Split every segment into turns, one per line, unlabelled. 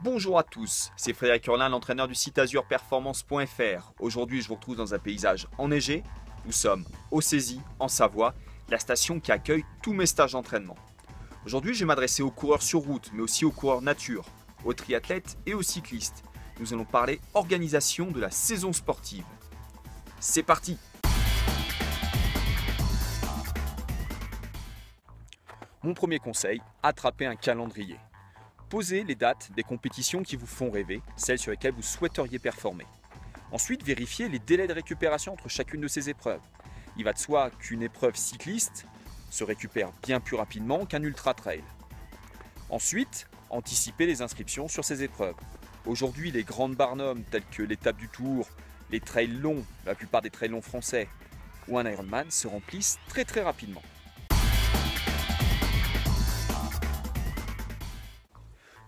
Bonjour à tous, c'est Frédéric Hurlin, l'entraîneur du site azurperformance.fr. Aujourd'hui, je vous retrouve dans un paysage enneigé. Nous sommes au Cézy, en Savoie, la station qui accueille tous mes stages d'entraînement. Aujourd'hui, je vais m'adresser aux coureurs sur route, mais aussi aux coureurs nature, aux triathlètes et aux cyclistes. Nous allons parler organisation de la saison sportive. C'est parti! Mon premier conseil, attrapez un calendrier. Posez les dates des compétitions qui vous font rêver, celles sur lesquelles vous souhaiteriez performer. Ensuite, vérifiez les délais de récupération entre chacune de ces épreuves. Il va de soi qu'une épreuve cycliste se récupère bien plus rapidement qu'un ultra-trail. Ensuite, anticipez les inscriptions sur ces épreuves. Aujourd'hui, les grandes barnums telles que l'étape du Tour, les trails longs, la plupart des trails longs français ou un Ironman se remplissent très rapidement.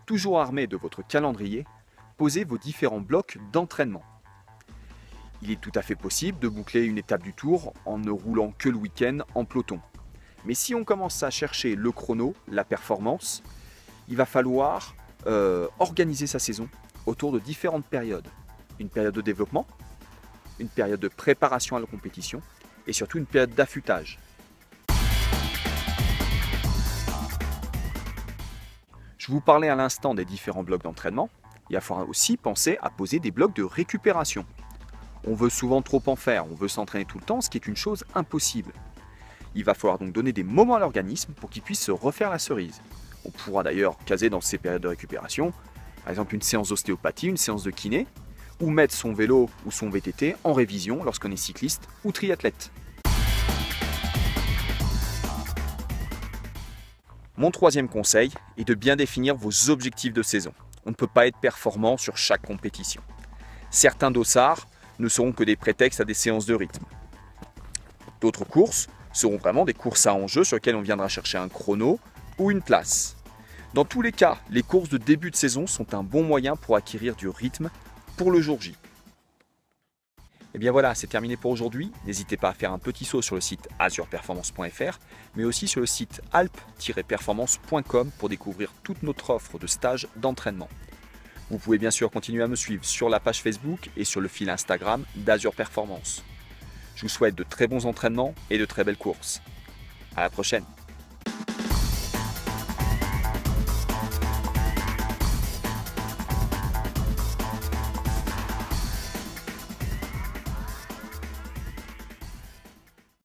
Toujours armé de votre calendrier, posez vos différents blocs d'entraînement. Il est tout à fait possible de boucler une étape du Tour en ne roulant que le week-end en peloton. Mais si on commence à chercher le chrono, la performance, il va falloir organiser sa saison autour de différentes périodes. Une période de développement, une période de préparation à la compétition et surtout une période d'affûtage. Je vous parlais à l'instant des différents blocs d'entraînement. Il va falloir aussi penser à poser des blocs de récupération. On veut souvent trop en faire, on veut s'entraîner tout le temps, ce qui est une chose impossible. Il va falloir donc donner des moments à l'organisme pour qu'il puisse se refaire la cerise. On pourra d'ailleurs caser dans ces périodes de récupération, par exemple une séance d'ostéopathie, une séance de kiné, ou mettre son vélo ou son VTT en révision lorsqu'on est cycliste ou triathlète. Mon troisième conseil est de bien définir vos objectifs de saison. On ne peut pas être performant sur chaque compétition. Certains dossards ne seront que des prétextes à des séances de rythme. D'autres courses seront vraiment des courses à enjeu sur lesquelles on viendra chercher un chrono ou une place. Dans tous les cas, les courses de début de saison sont un bon moyen pour acquérir du rythme pour le jour J. Et bien voilà, c'est terminé pour aujourd'hui. N'hésitez pas à faire un petit saut sur le site azurperformance.fr, mais aussi sur le site alp-performance.com pour découvrir toute notre offre de stages d'entraînement. Vous pouvez bien sûr continuer à me suivre sur la page Facebook et sur le fil Instagram d'Azur Performance. Je vous souhaite de très bons entraînements et de très belles courses. À la prochaine!